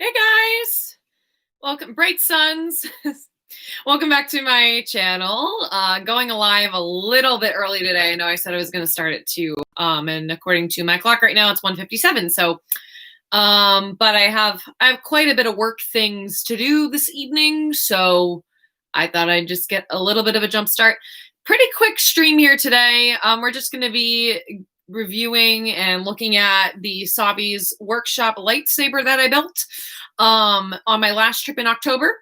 Hey guys, welcome, bright suns. Welcome back to my channel. Going live a little bit early today. I know I said I was going to start at 2, and according to my clock right now, it's 1:57. So, but I have quite a bit of work things to do this evening, so I thought I'd just get a little bit of a jump start. Pretty quick stream here today. We're just going to be reviewing and looking at the Savi's workshop lightsaber that I built on my last trip in October.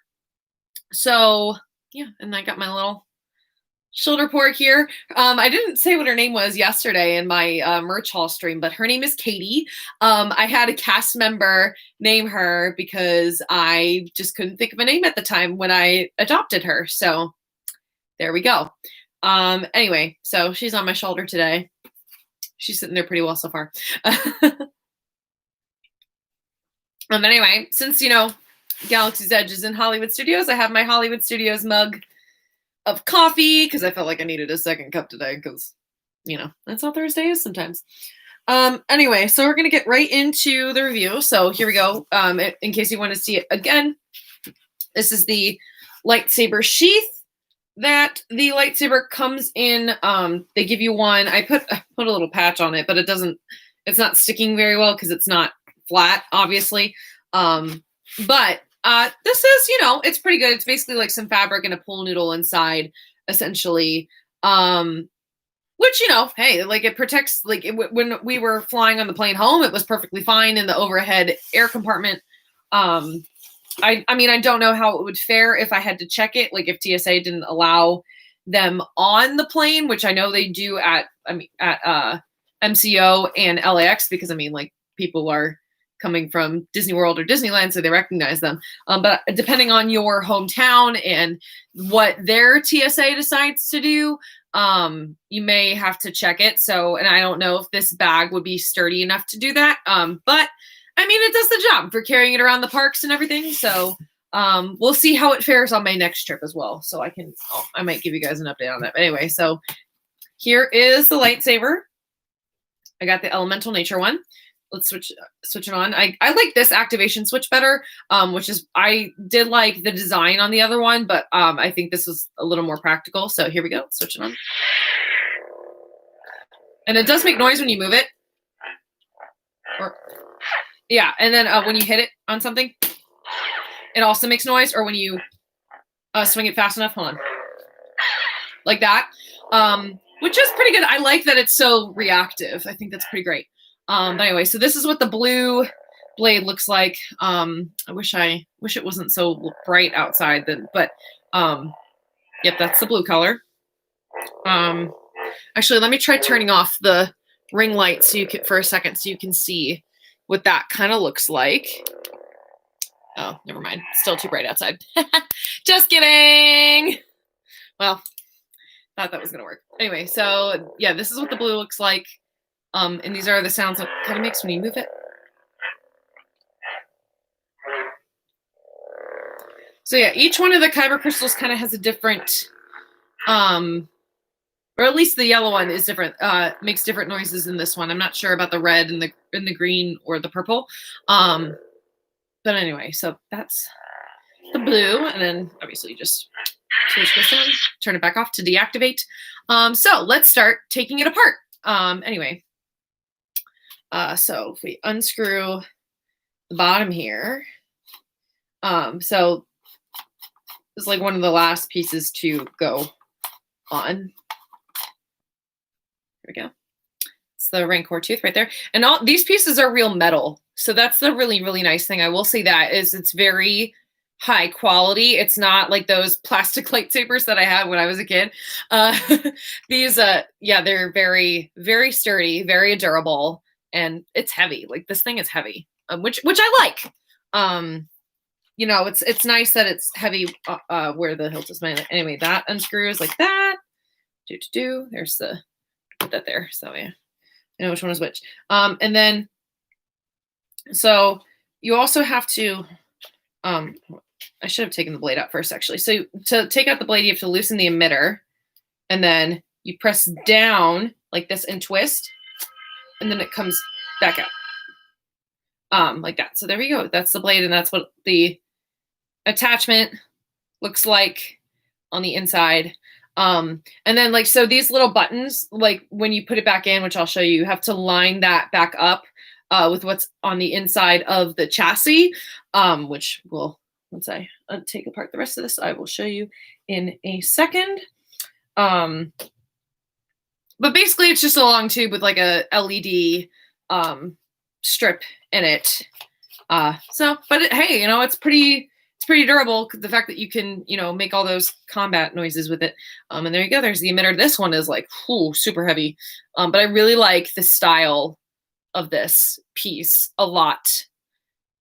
So yeah, and I got my little shoulder pork here. I didn't say what her name was yesterday in my merch haul stream, but her name is Katie. I had a cast member name her because I just couldn't think of a name at the time when I adopted her. So there we go. Anyway, so she's on my shoulder today. She's sitting there pretty well so far. Anyway, since, Galaxy's Edge is in Hollywood Studios, I have my Hollywood Studios mug of coffee because I felt like I needed a second cup today because, that's how Thursday is sometimes. Anyway, so we're going to get right into the review. So here we go. In case you want to see it again, this is the lightsaber sheath that the lightsaber comes in. They give you one. I put a little patch on it, but it's not sticking very well because it's not flat, obviously. But this is, it's pretty good. It's basically like some fabric and a pool noodle inside, essentially. Which, hey, like it protects, when we were flying on the plane home, it was perfectly fine in the overhead air compartment. I mean, I don't know how it would fare if I had to check it, like if TSA didn't allow them on the plane, which I know they do at MCO and LAX, because people are coming from Disney World or Disneyland, so they recognize them. But depending on your hometown and what their TSA decides to do, you may have to check it. So, and I don't know if this bag would be sturdy enough to do that. But it does the job for carrying it around the parks and everything. So, we'll see how it fares on my next trip as well. So I might give you guys an update on that. But anyway, so here is the lightsaber. I got the elemental nature one. Let's switch it on. I like this activation switch better, which is, I did like the design on the other one, but I think this was a little more practical. So here we go. Switch it on. And it does make noise when you move it. Yeah, and then when you hit it on something, it also makes noise, or when you swing it fast enough. Hold on. Like that, which is pretty good. I like that it's so reactive. I think that's pretty great. But anyway, so this is what the blue blade looks like. I wish it wasn't so bright outside, but yep, that's the blue color. Actually, let me try turning off the ring light for a second so you can see what that kind of looks like. Oh, never mind. Still too bright outside. Just kidding. Well, thought that was going to work. Anyway, so yeah, this is what the blue looks like. And these are the sounds it kind of makes when you move it. So yeah, each one of the kyber crystals kind of has a different, or at least the yellow one is different, makes different noises than this one. I'm not sure about the red and the green or the purple. But anyway, so that's the blue, and then obviously just switch this on, turn it back off to deactivate. So let's start taking it apart. Anyway, so if we unscrew the bottom here, so it's like one of the last pieces to go on. There we go. It's the Rancor tooth right there. And all these pieces are real metal. So that's the really, really nice thing. I will say that is it's very high quality. It's not like those plastic lightsabers that I had when I was a kid. These, yeah, they're very, very sturdy, very durable, and it's heavy. Like this thing is heavy, which I like. It's nice that it's heavy where the hilt is. Anyway, that unscrews like that. There's the, put that there. So yeah, I know which one is which. And then, so you also have to, I should have taken the blade out first, actually. So to take out the blade, you have to loosen the emitter, and then you press down like this and twist, and then it comes back out. like that. So there we go. That's the blade, and that's what the attachment looks like on the inside. And then like, so these little buttons, like when you put it back in, which I'll show you, you have to line that back up with what's on the inside of the chassis, which will, once I take apart the rest of this, I will show you in a second. But basically it's just a long tube with like a LED strip in it. But hey, it's pretty durable. The fact that you can, make all those combat noises with it. And there you go. There's the emitter. This one is like, super heavy. But I really like the style of this piece a lot.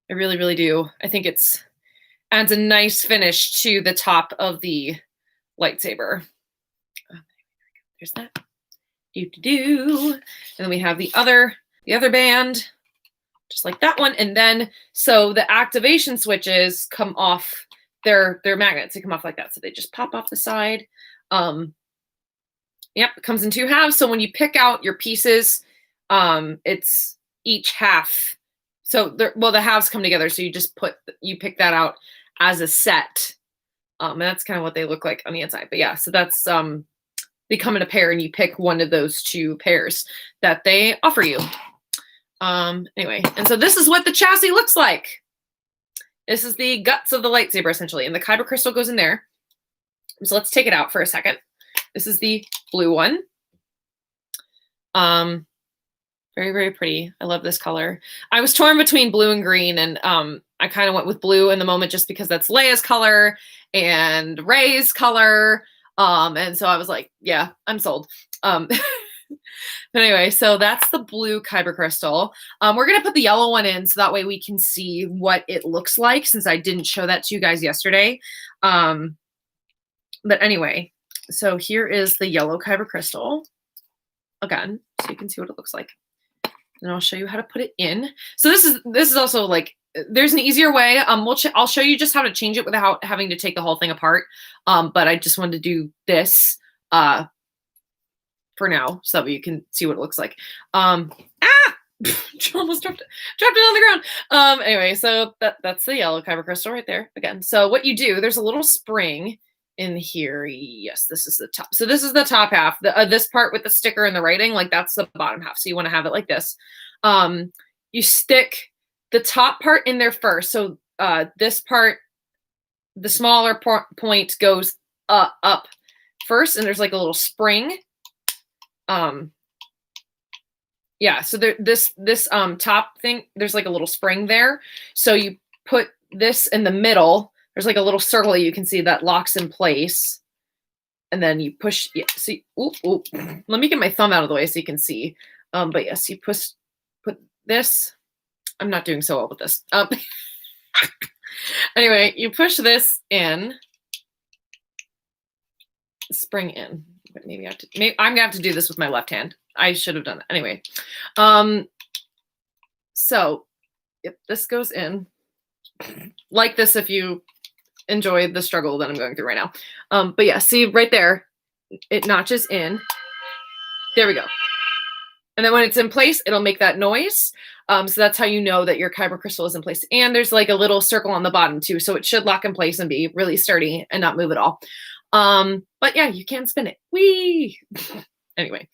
I really, really do. I think adds a nice finish to the top of the lightsaber. There's that. And then we have the other band, just like that one. And then, so the activation switches come off, they're magnets. They come off like that. So they just pop off the side. Yep, it comes in 2 halves. So when you pick out your pieces, it's each half. So the halves come together. So you pick that out as a set. And that's kind of what they look like on the inside. But yeah, so that's, they come in a pair and you pick one of those 2 pairs that they offer you. Anyway, and so this is what the chassis looks like. This is the guts of the lightsaber, essentially, and the kyber crystal goes in there. So let's take it out for a second. This is the blue one. Very, very pretty. I love this color. I was torn between blue and green, and I kind of went with blue in the moment just because that's Leia's color and Rey's color. And so I was like, yeah, I'm sold. But anyway, so that's the blue kyber crystal. We're going to put the yellow one in so that way we can see what it looks like, since I didn't show that to you guys yesterday. But anyway, so here is the yellow kyber crystal again, so you can see what it looks like. And I'll show you how to put it in. So this is also like, there's an easier way. I'll show you just how to change it without having to take the whole thing apart. But I just wanted to do this for now, so that you can see what it looks like. Almost dropped it on the ground. Anyway, so that's the yellow kyber crystal right there again. So what you do, there's a little spring in here. Yes, this is the top. So this is the top half. This part with the sticker and the writing, like that's the bottom half. So you want to have it like this. You stick the top part in there first. So this part, the smaller point goes up first, and there's like a little spring. Yeah, so this top thing, there's like a little spring there. So you put this in the middle. There's like a little circle that you can see that locks in place. And then you push, yeah, see, ooh. Let me get my thumb out of the way so you can see. But yes, you put this. I'm not doing so well with this. Anyway, you push this in, spring in. Maybe I'm gonna have to do this with my left hand. I should have done that. Anyway, so yep, this goes in like this if you enjoy the struggle that I'm going through right now. But yeah, see right there, it notches in. There we go. And then when it's in place, it'll make that noise. So that's how you know that your kyber crystal is in place. And there's like a little circle on the bottom too. So it should lock in place and be really sturdy and not move at all. But yeah, you can spin it. Whee! Anyway.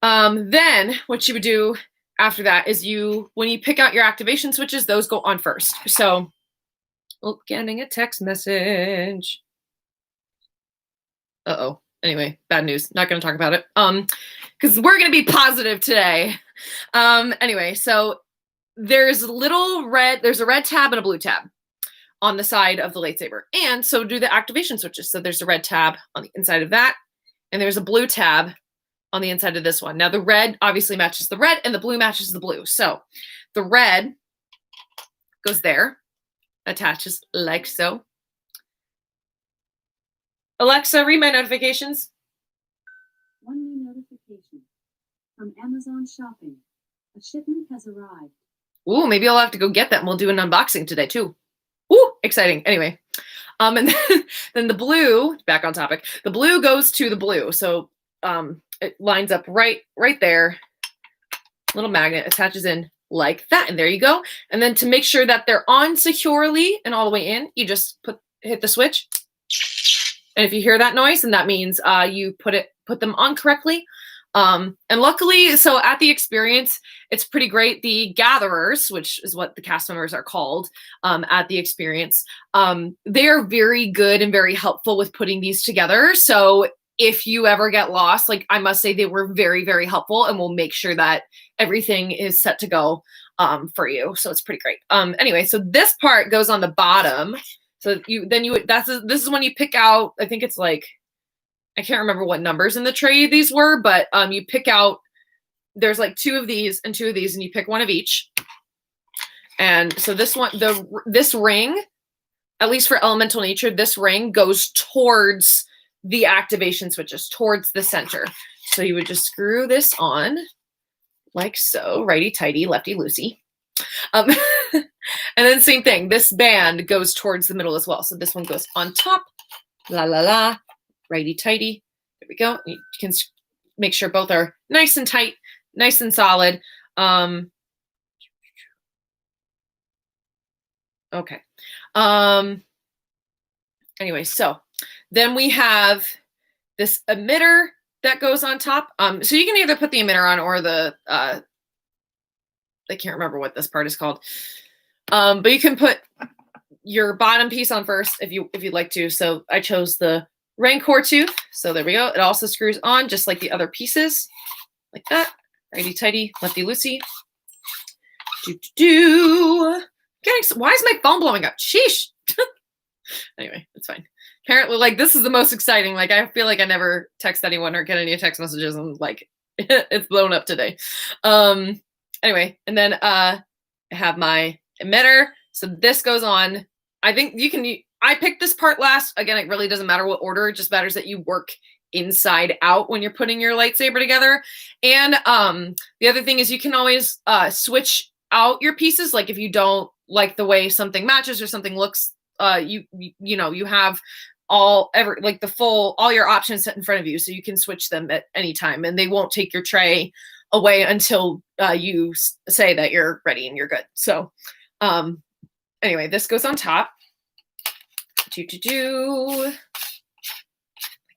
Then what you would do after that is when you pick out your activation switches, those go on first. So, getting a text message. Uh-oh. Anyway, bad news. Not going to talk about it. Because we're going to be positive today. Anyway, so there's a red tab and a blue tab on the side of the lightsaber. And so do the activation switches. So there's a red tab on the inside of that. And there's a blue tab on the inside of this one. Now the red obviously matches the red and the blue matches the blue. So the red goes there, attaches like so. Alexa, read my notifications. One new notification from Amazon Shopping. A shipment has arrived. Ooh, maybe I'll have to go get that and we'll do an unboxing today too. Ooh, exciting. Anyway, and then the blue, back on topic, the blue goes to the blue. So it lines up right there. Little magnet attaches in like that. And there you go. And then to make sure that they're on securely and all the way in, you just hit the switch. And if you hear that noise, then that means you put them on correctly. And luckily, so at the experience, it's pretty great. The gatherers, which is what the cast members are called at the experience, they are very good and very helpful with putting these together. So if you ever get lost, like I must say, they were very, very helpful and will make sure that everything is set to go for you. So it's pretty great. Anyway, so this part goes on the bottom. So this is when you pick out, I think it's like, I can't remember what numbers in the tray these were, but you pick out, there's like 2 of these and 2 of these, and you pick one of each. And so this one, this ring, at least for elemental nature, this ring goes towards the activation switches, towards the center. So you would just screw this on like so, righty-tighty, lefty-loosey. And then same thing, this band goes towards the middle as well. So this one goes on top, la la la, righty-tighty. There we go. You can make sure both are nice and tight, nice and solid. Okay. Anyway, so then we have this emitter that goes on top. So you can either put the emitter on or the, I can't remember what this part is called. But you can put your bottom piece on first if you'd like to. So I chose the Rancor tooth. So there we go. It also screws on just like the other pieces, like that. Righty tighty, lefty loosey. Why is my phone blowing up? Sheesh. Anyway, it's fine. Apparently, like, this is the most exciting. Like, I feel like I never text anyone or get any text messages, and like it's blown up today. Anyway, and then I have my emitter. So this goes on. I think I picked this part last. Again, it really doesn't matter what order. It just matters that you work inside out when you're putting your lightsaber together. And the other thing is you can always switch out your pieces. Like if you don't like the way something matches or something looks, you have all your options set in front of you, so you can switch them at any time, and they won't take your tray away until you say that you're ready and you're good. So anyway, this goes on top. Like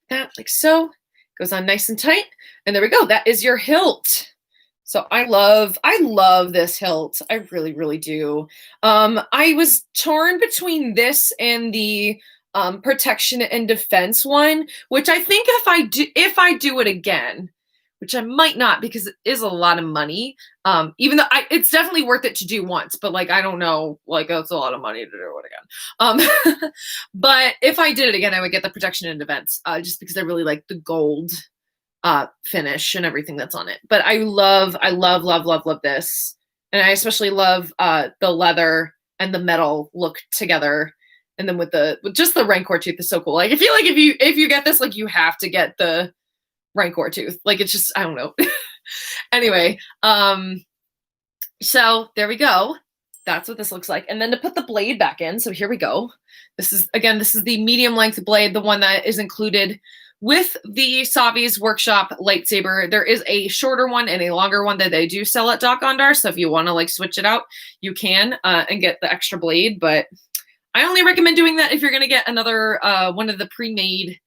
that, like so. Goes on nice and tight, and there we go. That is your hilt. So I love this hilt. I really, really do. I was torn between this and the protection and defense one, which I think if I do it again, which I might not because it is a lot of money. Even though it's definitely worth it to do once, but like I don't know, like it's a lot of money to do it again. But if I did it again, I would get the protection and defense, just because I really like the gold finish and everything that's on it. But I love this, and I especially love the leather and the metal look together. And then with just the Rancor tooth is so cool. Like I feel like if you get this, like you have to get the Rancor tooth. Like it's just, I don't know. Anyway, so there we go. That's what this looks like. And then to put the blade back in, so here we go. This is the medium length blade, the one that is included with the Savi's Workshop lightsaber. There is a shorter one and a longer one that they do sell at Doc Ondar. So if you want to like switch it out, you can and get the extra blade. But I only recommend doing that if you're going to get another one of the pre-made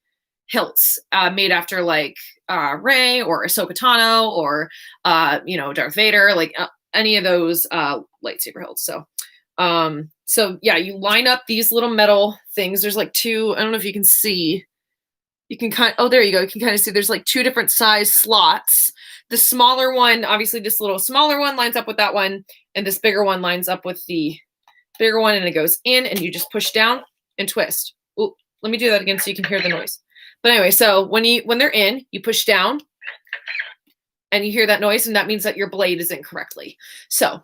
hilts made after like Rey or Ahsoka Tano or Darth Vader, like any of those lightsaber hilts. So yeah, you line up these little metal things. There's like 2. I don't know if you can see. You can there you go. You can kind of see there's like 2 different size slots. The smaller one, obviously this little smaller one lines up with that one, and this bigger one lines up with the bigger one, and it goes in, and you just push down and twist. Ooh, let me do that again so you can hear the noise. But anyway, so when they're in, you push down, and you hear that noise, and that means that your blade is in correctly. So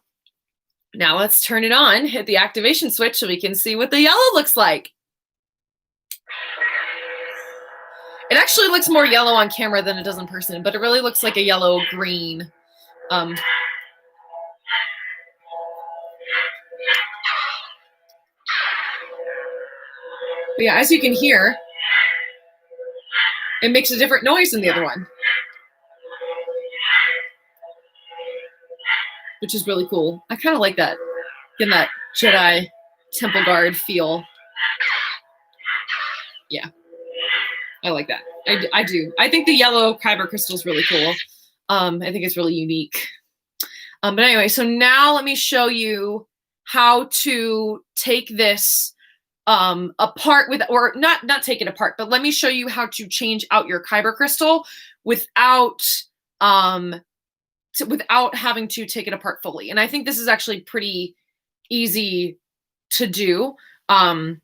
now let's turn it on, hit the activation switch so we can see what the yellow looks like. It actually looks more yellow on camera than it does in person, but it really looks like a yellow-green. But yeah, as you can hear, it makes a different noise than the other one. which is really cool. I kind of like that, getting that Jedi Temple Guard feel. Yeah, I like that. I do. I think the yellow kyber crystal is really cool. I think it's really unique. But anyway, so now let me show you how to take this apart with, or not take it apart, but let me show you how to change out your kyber crystal without without having to take it apart fully. And I think this is actually pretty easy to do. And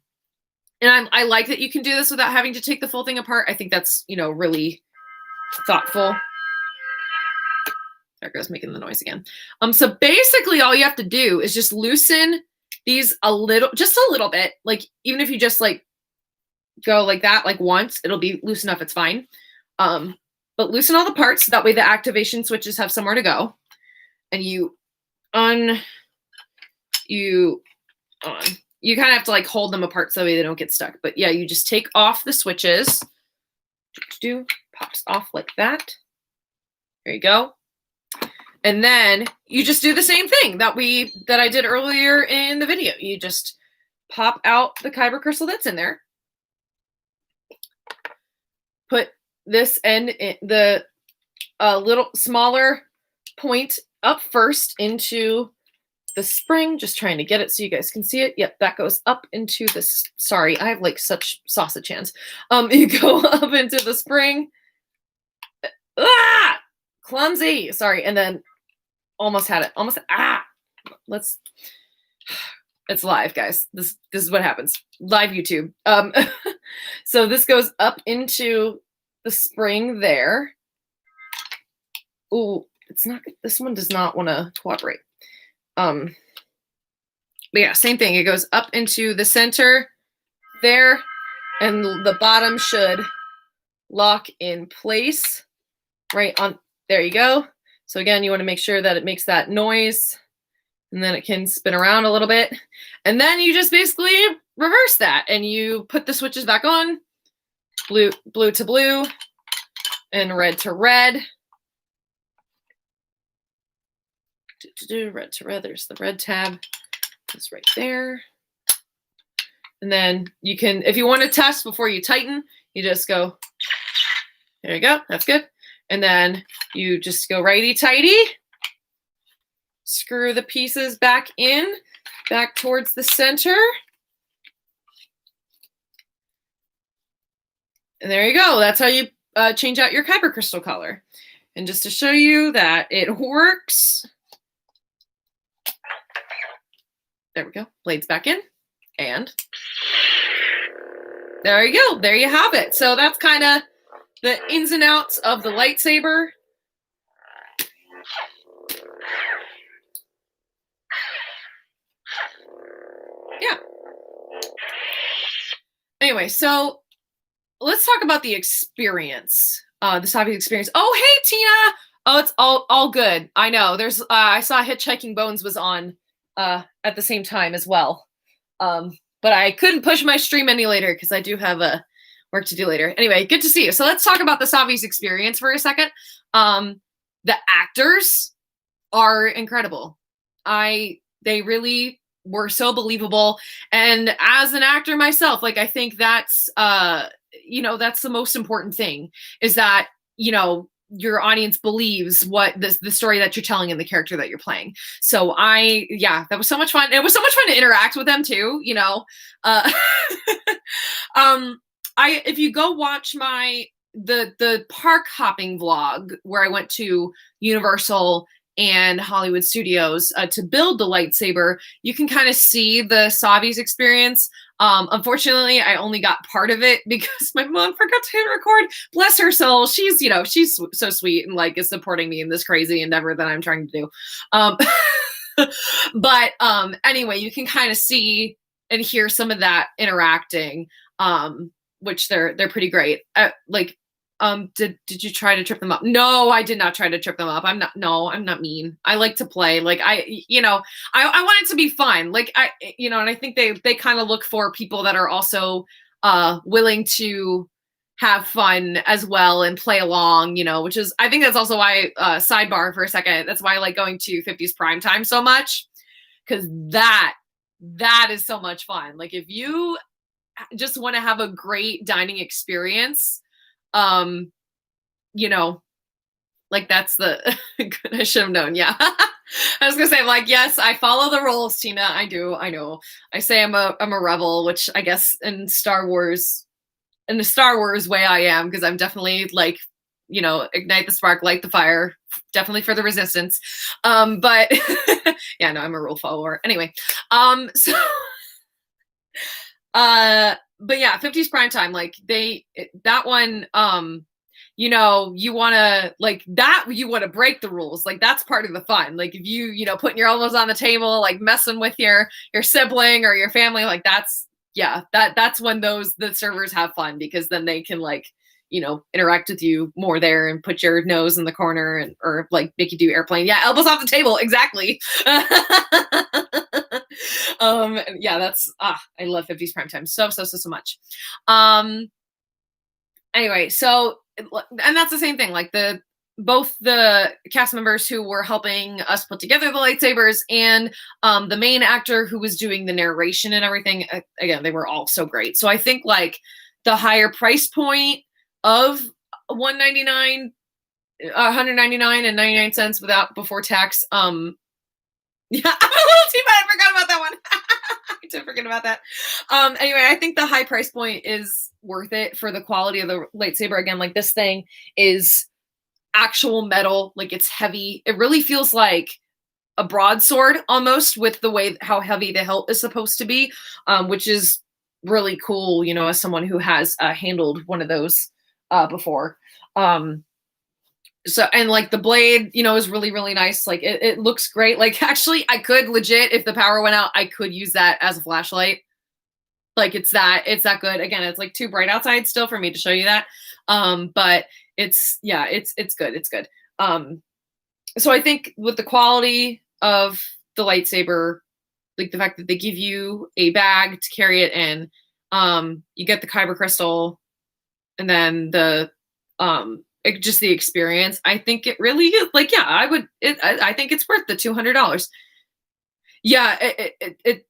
I like that you can do this without having to take the full thing apart. I think that's, you know, really thoughtful. There it goes, making the noise again. So basically all you have to do is just loosen these just a little bit. Like, even if you just like go like that, like once, it'll be loose enough, it's fine. But loosen all the parts, that way the activation switches have somewhere to go. And you kind of have to like hold them apart so that way they don't get stuck. But yeah, you just take off the switches. Pops off like that. There you go. And then you just do the same thing that I did earlier in the video. You just pop out the kyber crystal that's in there. Put this end, the little smaller point up first into the spring. Just trying to get it so you guys can see it. Yep, that goes up into this. Sorry, I have like such sausage hands. You go up into the spring. Ah! Clumsy. Sorry, and then almost had it. It's live, guys. This is what happens. Live YouTube. So this goes up into the spring there. Ooh, this one does not want to cooperate. But yeah, same thing. It goes up into the center there, and the bottom should lock in place right on. There you go. So again, you want to make sure that it makes that noise, and then it can spin around a little bit. And then you just basically reverse that, and you put the switches back on, blue to blue, and red to red. Red to red, there's the red tab. It's right there. And then you can, if you want to test before you tighten, you just go, there you go, that's good. And then you just go righty-tighty, screw the pieces back towards the center. And there you go. That's how you change out your kyber crystal color. And just to show you that it works, there we go. Blades back in, and there you go. There you have it. So that's kind of the ins and outs of the lightsaber. Yeah. Anyway, so let's talk about the experience, the Savi experience. Oh, hey, Tina. Oh, it's all good. I know. There's I saw Hitchhiking Bones was on at the same time as well. But I couldn't push my stream any later because I do have work to do later. Anyway, good to see you. So let's talk about the Savi's experience for a second. The actors are incredible. They really were so believable. And as an actor myself, like, I think that's, that's the most important thing, is that, your audience believes what the story that you're telling and the character that you're playing. So that was so much fun. It was so much fun to interact with them too, if you go watch the park hopping vlog where I went to Universal and Hollywood Studios to build the lightsaber, you can kind of see the Savi's experience. Unfortunately, I only got part of it because my mom forgot to hit record. Bless her soul. She's so sweet and like is supporting me in this crazy endeavor that I'm trying to do. But anyway, you can kind of see and hear some of that interacting, which they're pretty great. Did you try to trip them up? No, I did not try to trip them up. I'm not mean. I like to play. Like I want it to be fun. Like and I think they kind of look for people that are also willing to have fun as well and play along, which is, I think that's also why, sidebar for a second, that's why I like going to 50s primetime so much, because that is so much fun. Like if you just want to have a great dining experience, like that's the, I should have known. Yeah. I was gonna say, like, yes, I follow the rules, Tina. I do. I know. I say I'm a rebel, which I guess in the Star Wars way I am, because I'm definitely like, ignite the spark, light the fire, definitely for the resistance. But yeah, no, I'm a rule follower. Anyway, so but yeah, 50s primetime, like that one, you want to like that, you want to break the rules. Like that's part of the fun. Like if putting your elbows on the table, like messing with your sibling or your family, like that's when the servers have fun, because then they can like, interact with you more there and put your nose in the corner or like make you do airplane. Yeah. Elbows off the table. Exactly. Yeah, that's, I love 50s primetime so much. Anyway, so, and that's the same thing, like both the cast members who were helping us put together the lightsabers and the main actor who was doing the narration and everything, again, they were all so great. So I think like the higher price point of $199 and 99 cents before tax, yeah, I'm a little too bad. I forgot about that one. I did forget about that. Anyway, I think the high price point is worth it for the quality of the lightsaber. Again, like this thing is actual metal, like it's heavy. It really feels like a broadsword almost, with the way how heavy the hilt is supposed to be, which is really cool, as someone who has handled one of those before. So, and like the blade, is really, really nice. Like it looks great. Like actually I could legit, if the power went out, I could use that as a flashlight. Like it's that good. Again, it's like too bright outside still for me to show you that. But it's good. It's good. So I think with the quality of the lightsaber, like the fact that they give you a bag to carry it in, you get the kyber crystal, and then just the experience. I think it really is like, yeah, I think it's worth the $200. Yeah, it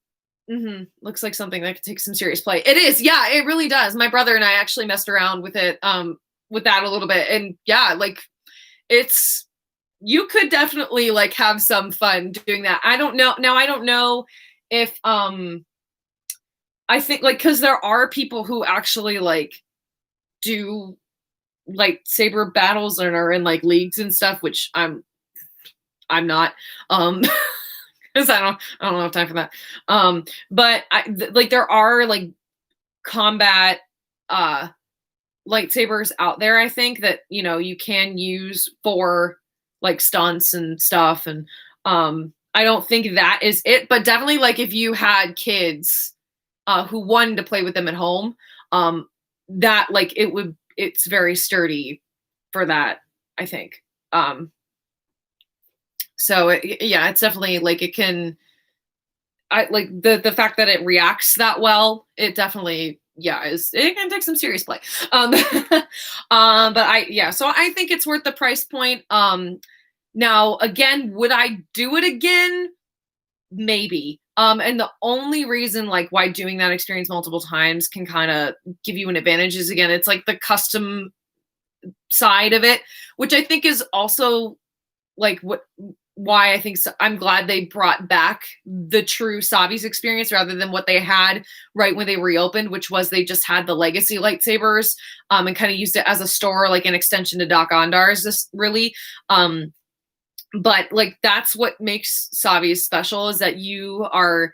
looks like something that could take some serious play. It is. Yeah, it really does. My brother and I actually messed around with it, with that a little bit. And yeah, like you could definitely like have some fun doing that. I don't know. Now I don't know if, I think like, cause there are people who actually like do lightsaber battles and are in like leagues and stuff, which I'm not, because I don't have time for that. But like there are like combat lightsabers out there, I think, that you can use for like stunts and stuff, and I don't think that is it, but definitely like if you had kids who wanted to play with them at home, that like it's very sturdy for that, I think. So it's definitely like it can, I like the fact that it reacts that well, it definitely, it can take some serious play. But so I think it's worth the price point. Now again, would I do it again? Maybe. And the only reason like why doing that experience multiple times can kind of give you an advantage is, again, it's like the custom side of it, which I think is also like why I think I'm glad they brought back the true Savi's experience rather than what they had right when they reopened, which was they just had the legacy lightsabers, and kind of used it as a store, like an extension to Doc Ondar's, this really. But like that's what makes Savi's special, is that you are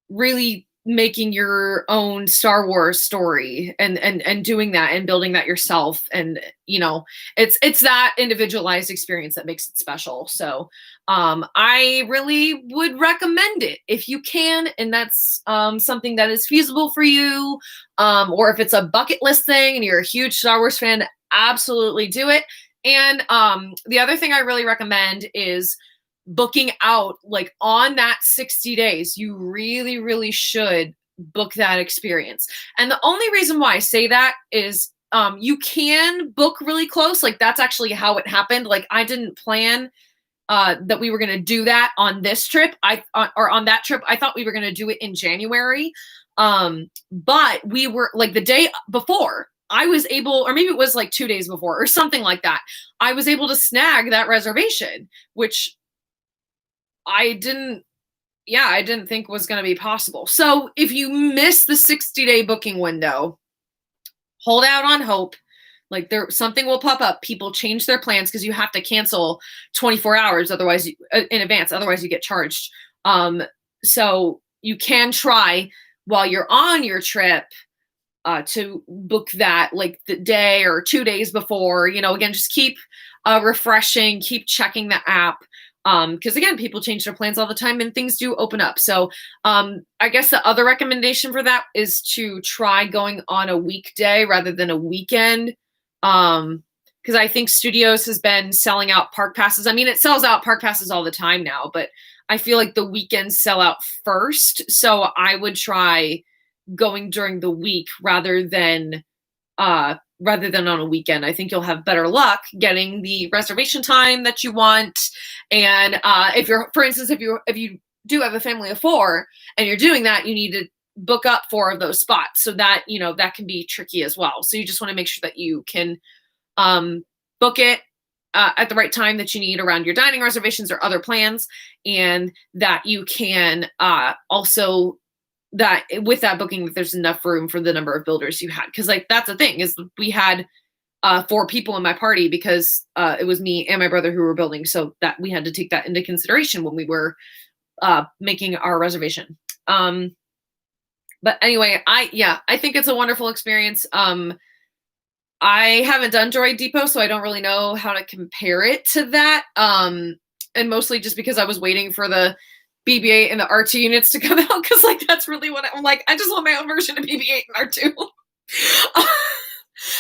really making your own Star Wars story and doing that and building that yourself. And, it's that individualized experience that makes it special. So, I really would recommend it if you can. And that's, something that is feasible for you. Or if it's a bucket list thing and you're a huge Star Wars fan, absolutely do it. And, the other thing I really recommend is booking out, like on that 60 days, you really, really should book that experience. And the only reason why I say that is You can book really close. Like that's actually how it happened. Like I didn't plan that we were going to do that on this trip. Or on that trip. I thought we were going to do it in January. But we were like the day before I was able, or maybe it was like 2 days before or something like that. I was able to snag that reservation, which I didn't think was going to be possible. So if you miss the 60-day booking window, hold out on hope. Like something will pop up. People change their plans because you have to cancel 24 hours otherwise in advance. Otherwise you get charged. So you can try while you're on your trip to book that like the day or 2 days before. Again, just keep refreshing, keep checking the app. Because again, people change their plans all the time and things do open up. So I guess the other recommendation for that is to try going on a weekday rather than a weekend. Because I think Studios has been selling out park passes. I mean, it sells out park passes all the time now, but I feel like the weekends sell out first. So I would try going during the week rather than on a weekend. I think you'll have better luck getting the reservation time that you want. And if you're, for instance, if you do have a family of 4 and you're doing that, you need to book up 4 of those spots. So that, that can be tricky as well. So you just want to make sure that you can book it at the right time that you need around your dining reservations or other plans. And that you can also that with that booking, that there's enough room for the number of builders you had. Cause like, that's the thing is we had 4 people in my party because it was me and my brother who were building. So that we had to take that into consideration when we were making our reservation. But anyway, I think it's a wonderful experience. I haven't done Droid Depot, so I don't really know how to compare it to that. And mostly just because I was waiting for the BB-8 and the R2 units to come out, because like that's really what I'm like. I just want my own version of BB-8 and R2.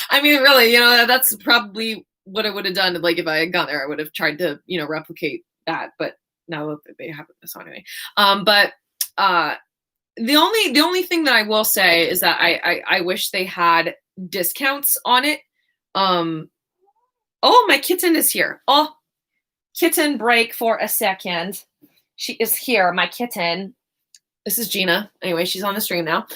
I mean, really, that's probably what I would have done. Like if I had gone there, I would have tried to, replicate that. But now they have it. So anyway, the only thing that I will say is that I wish they had discounts on it. Oh, my kitten is here. Oh, kitten break for a second. She is here, my kitten. This is Gina. Anyway, she's on the stream now.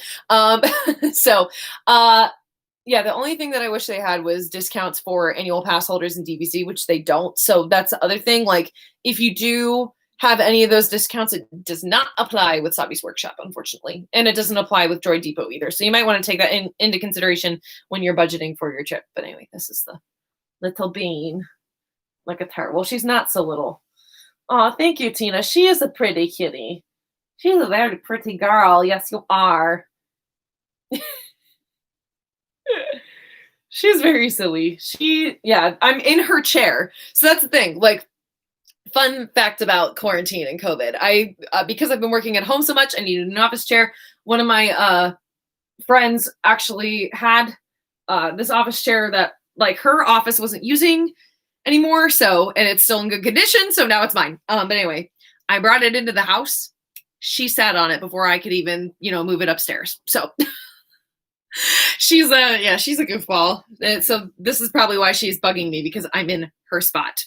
Yeah, the only thing that I wish they had was discounts for annual pass holders and DVC, which they don't. So that's the other thing. Like, if you do have any of those discounts, it does not apply with Savi's Workshop, unfortunately. And it doesn't apply with Droid Depot either. So you might want to take that into consideration when you're budgeting for your trip. But anyway, this is the little bean. Look at her. Well, she's not so little. Oh, thank you, Tina. She is a pretty kitty. She's a very pretty girl. Yes, you are. She's very silly. I'm in her chair. So that's the thing. Like, fun fact about quarantine and COVID. Because I've been working at home so much, I needed an office chair. One of my friends actually had this office chair that like her office wasn't using anymore. So, and it's still in good condition. So now it's mine. But anyway, I brought it into the house. She sat on it before I could even, move it upstairs. So she's a goofball. And so this is probably why she's bugging me, because I'm in her spot.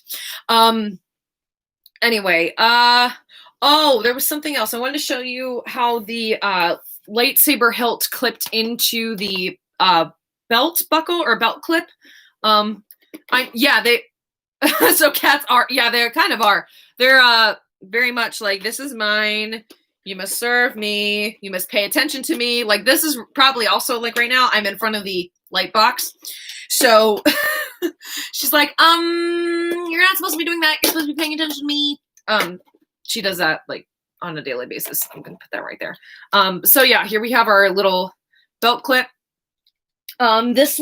Anyway, there was something else. I wanted to show you how the lightsaber hilt clipped into the belt buckle or belt clip. So cats are, they kind of are. They're very much like, this is mine. You must serve me. You must pay attention to me. Like, this is probably also like right now I'm in front of the light box. So she's like, you're not supposed to be doing that. You're supposed to be paying attention to me. She does that like on a daily basis. I'm going to put that right there. So yeah, here we have our little belt clip. This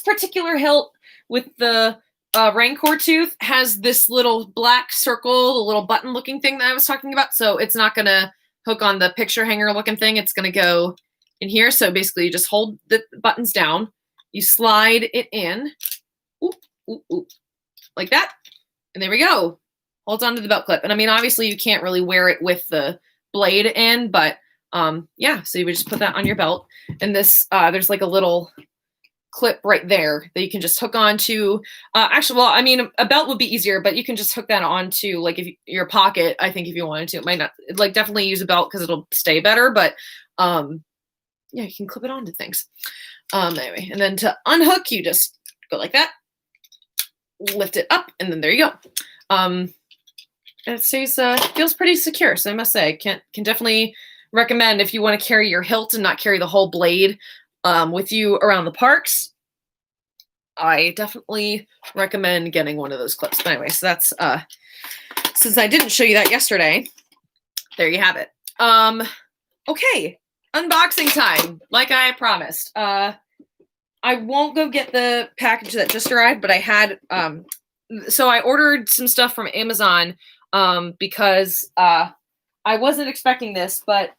particular hilt with the Rancor tooth has this little black circle, the little button looking thing that I was talking about. So it's not going to hook on the picture hanger looking thing. It's going to go in here. So basically you just hold the buttons down, you slide it in, like that. And there we go. Holds onto the belt clip. And I mean, obviously you can't really wear it with the blade in, but so you would just put that on your belt. And this, there's like a little clip right there that you can just hook onto. Actually, well, I mean, a belt would be easier, but you can just hook that onto like if your pocket. I think if you wanted to, it might not like definitely use a belt because it'll stay better. But yeah, you can clip it onto things. Anyway, and then to unhook, you just go like that, lift it up, and then there you go. It stays feels pretty secure. So I must say, can definitely recommend if you want to carry your hilt and not carry the whole blade with you around the parks. I definitely recommend getting one of those clips. But anyway, so that's since I didn't show you that yesterday, there you have it. Okay, unboxing time, like I promised. I won't go get the package that just arrived, but I had so I ordered some stuff from Amazon because I wasn't expecting this, but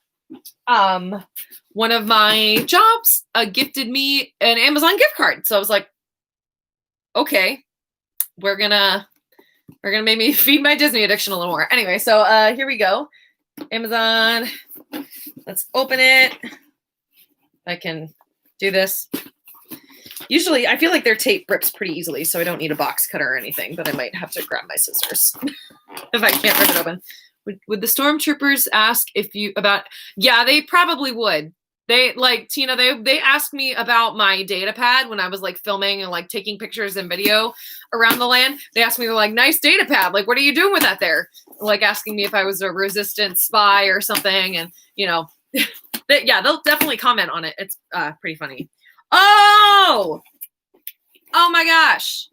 one of my jobs gifted me an Amazon gift card. So I was like, okay, we're gonna make me feed my Disney addiction a little more. Anyway, so here we go. Amazon. Let's open it. I can do this. Usually, I feel like their tape rips pretty easily, so I don't need a box cutter or anything, but I might have to grab my scissors if I can't rip it open. Would the stormtroopers ask if you about? Yeah, they probably would. They like Tina. They asked me about my data pad when I was like filming and like taking pictures and video around the land. They asked me, they're like, "Nice data pad. Like, what are you doing with that there?" Like asking me if I was a resistant spy or something, and you know, yeah, they'll definitely comment on it. It's pretty funny. Oh my gosh.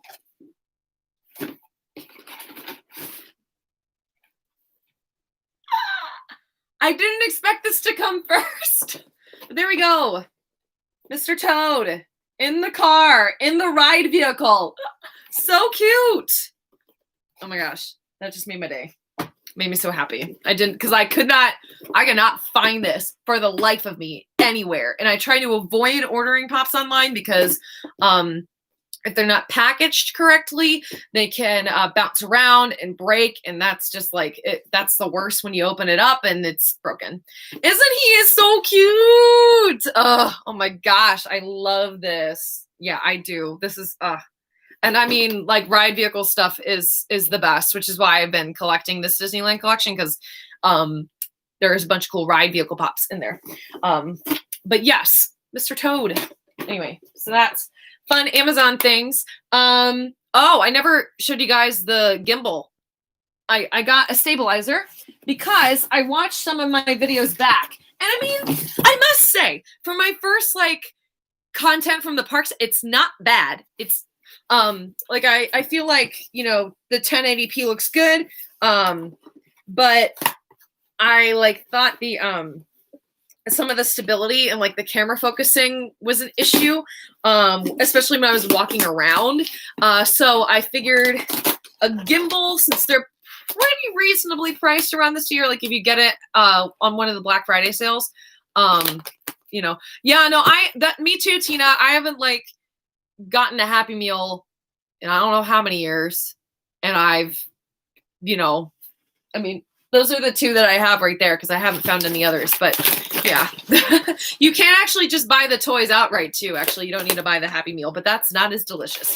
I didn't expect this to come first. But there we go. Mr. Toad in the car, in the ride vehicle. So cute. Oh my gosh. That just made my day. Made me so happy. I could not find this for the life of me anywhere. And I try to avoid ordering pops online because if they're not packaged correctly, they can bounce around and break. And that's just like, that's the worst when you open it up and it's broken. Isn't he is so cute? Oh my gosh. I love this. Yeah, I do. This is, and I mean, like ride vehicle stuff is the best, which is why I've been collecting this Disneyland collection because there's a bunch of cool ride vehicle pops in there. But yes, Mr. Toad. Anyway, so that's fun Amazon things. Oh, I never showed you guys the gimbal. I got a stabilizer because I watched some of my videos back. And I mean, I must say, for my first like content from the parks, it's not bad. It's like I feel like, you know, the 1080p looks good. But I like thought the some of the stability and like the camera focusing was an issue, especially when I was walking around. So I figured a gimbal, since they're pretty reasonably priced around this year, like if you get it on one of the Black Friday sales, you know, yeah, no, me too, Tina. I haven't like gotten a Happy Meal in I don't know how many years, and I've, you know, I mean, those are the two that I have right there because I haven't found any others. But yeah, you can actually just buy the toys outright too. Actually, you don't need to buy the Happy Meal, but that's not as delicious.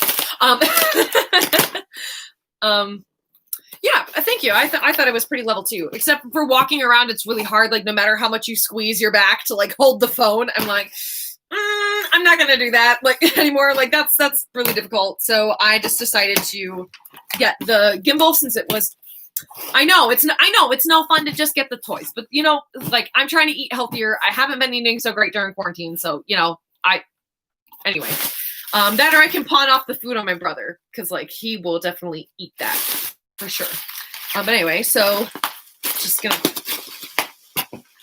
Yeah, thank you. I thought it was pretty level too, except for walking around, it's really hard. Like no matter how much you squeeze your back to like hold the phone, I'm like, I'm not gonna do that like anymore. Like that's really difficult. So I just decided to get the gimbal since it was. I know it's no fun to just get the toys, but you know, like I'm trying to eat healthier. I haven't been eating so great during quarantine, so you know, anyway, that or I can pawn off the food on my brother because like he will definitely eat that for sure. But anyway, so just gonna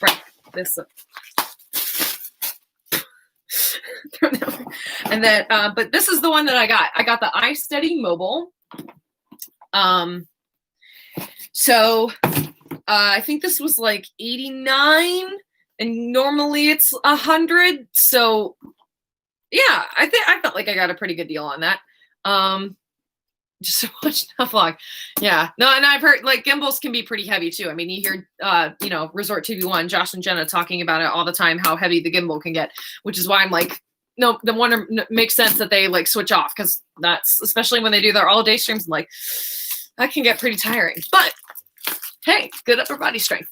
break this up. And then, but this is the one that I got. I got the iSteady Mobile. So I think this was like $89, and normally it's $100. So yeah, I felt like I got a pretty good deal on that. Just to watch that vlog. Yeah, no, and I've heard like gimbals can be pretty heavy too. I mean, you hear Resort TV1, Josh and Jenna talking about it all the time, how heavy the gimbal can get, which is why I'm like, no, the wonder makes sense that they like switch off, because that's, especially when they do their all day streams, like that can get pretty tiring. But hey, good upper body strength.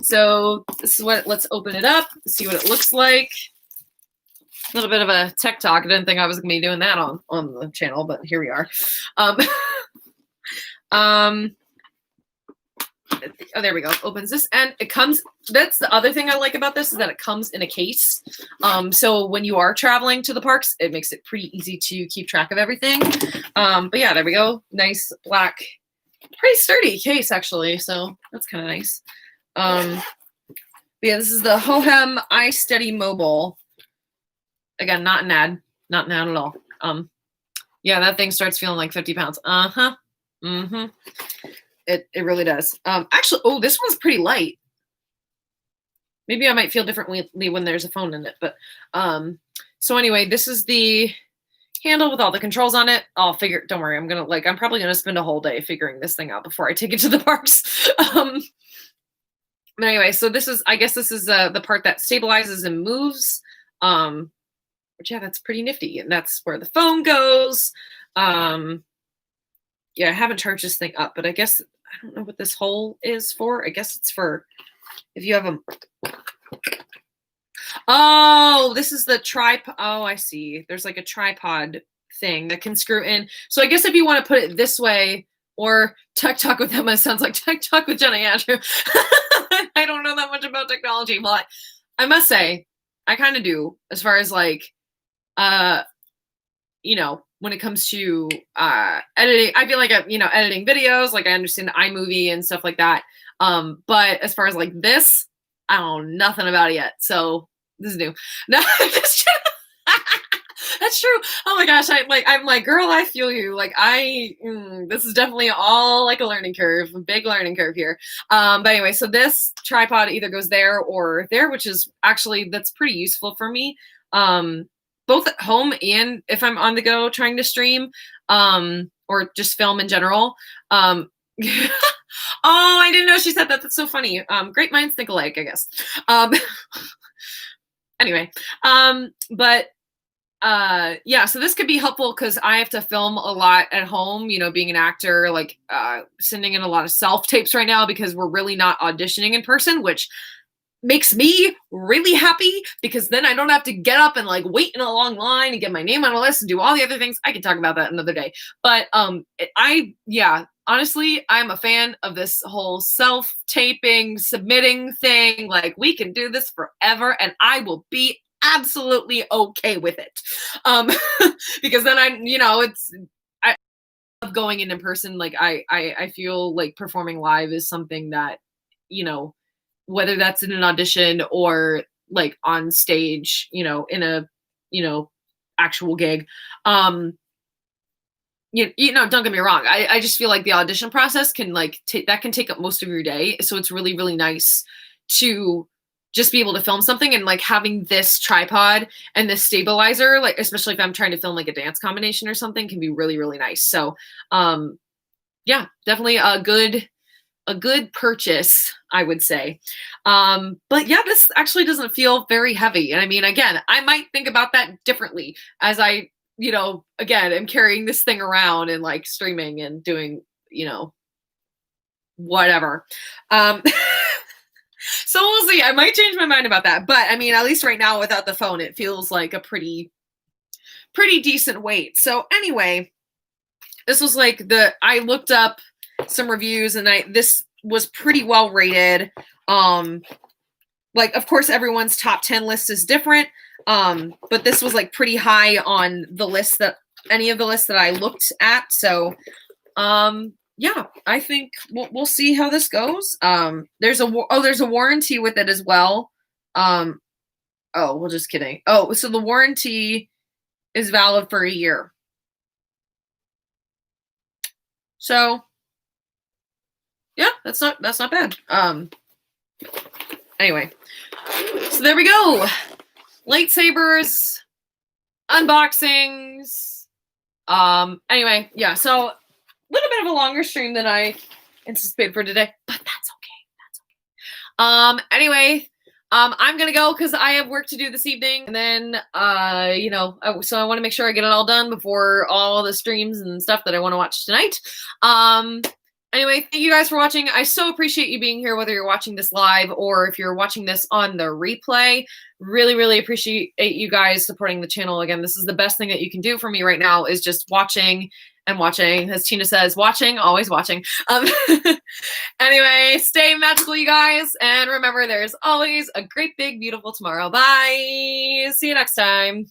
So this is what, let's open it up, see what it looks like. A little bit of a tech talk. I didn't think I was gonna be doing that on the channel, but here we are. Oh, there we go. Opens this, and it comes, that's the other thing I like about this, is that it comes in a case. So when you are traveling to the parks, it makes it pretty easy to keep track of everything. But yeah, there we go. Nice black, pretty sturdy case actually. So that's kind of nice. But yeah, this is the Hohem iSteady Mobile. Again, not an ad at all. Yeah, that thing starts feeling like 50 pounds. It really does. Actually, oh, this one's pretty light. Maybe I might feel differently when there's a phone in it, but so anyway, this is the handle with all the controls on it. I'll figure, don't worry, I'm probably gonna spend a whole day figuring this thing out before I take it to the parks. But anyway, so this is, I guess this is the part that stabilizes and moves. Which, yeah, that's pretty nifty, and that's where the phone goes. Yeah, I haven't charged this thing up, but I guess, I don't know what this hole is for. I guess it's for if you have a, oh, this is the tripod. Oh, I see. There's like a tripod thing that can screw in. So I guess if you want to put it this way, or Tech Talk with Emma sounds like Tech Talk with Jenna Andrew. I don't know that much about technology, but I must say, I kind of do, as far as like, you know, when it comes to editing. I feel like editing videos, like I understand iMovie and stuff like that. But as far as like this, I don't know nothing about it yet. So this is new. No, that's true. Oh my gosh, I'm like, girl, I feel you. Like this is definitely all like a learning curve, a big learning curve here. But anyway, so this tripod either goes there or there, which is actually, that's pretty useful for me. Both at home and if I'm on the go trying to stream, or just film in general. Oh, I didn't know she said that. That's so funny. Great minds think alike, I guess. Anyway, but yeah, so this could be helpful because I have to film a lot at home, you know, being an actor, like sending in a lot of self tapes right now because we're really not auditioning in person, which makes me really happy because then I don't have to get up and like wait in a long line and get my name on a list and do all the other things. I can talk about that another day. But yeah, honestly, I'm a fan of this whole self-taping, submitting thing. Like, we can do this forever and I will be absolutely okay with it. Because then I love going in person. Like I feel like performing live is something that, you know, whether that's in an audition or like on stage, you know, in a, you know, actual gig. You know, don't get me wrong. I just feel like the audition process can like that can take up most of your day. So it's really, really nice to just be able to film something, and like having this tripod and this stabilizer, like especially if I'm trying to film like a dance combination or something, can be really, really nice. So yeah, definitely a good purchase, I would say. But yeah, this actually doesn't feel very heavy. And I mean, again, I might think about that differently as I, you know, again, am carrying this thing around and like streaming and doing, you know, whatever. So we'll see. I might change my mind about that. But I mean, at least right now without the phone, it feels like a pretty decent weight. So anyway, this was like I looked up some reviews and this was pretty well rated. Like, of course, everyone's top 10 list is different. But this was like pretty high on the list any of the lists that I looked at. So, yeah, I think we'll see how this goes. There's a warranty with it as well. Oh, well, just kidding. Oh, so the warranty is valid for a year. So, yeah, that's not bad. Anyway, so there we go. Lightsabers, unboxings. Anyway, yeah, so a little bit of a longer stream than I anticipated for today, but that's okay. Anyway, I'm gonna go because I have work to do this evening, and then so I want to make sure I get it all done before all the streams and stuff that I want to watch tonight. Anyway, thank you guys for watching. I so appreciate you being here, whether you're watching this live or if you're watching this on the replay. Really, really appreciate you guys supporting the channel. Again, this is the best thing that you can do for me right now, is just watching and watching. As Tina says, watching, always watching. Anyway, stay magical, you guys. And remember, there's always a great, big, beautiful tomorrow. Bye. See you next time.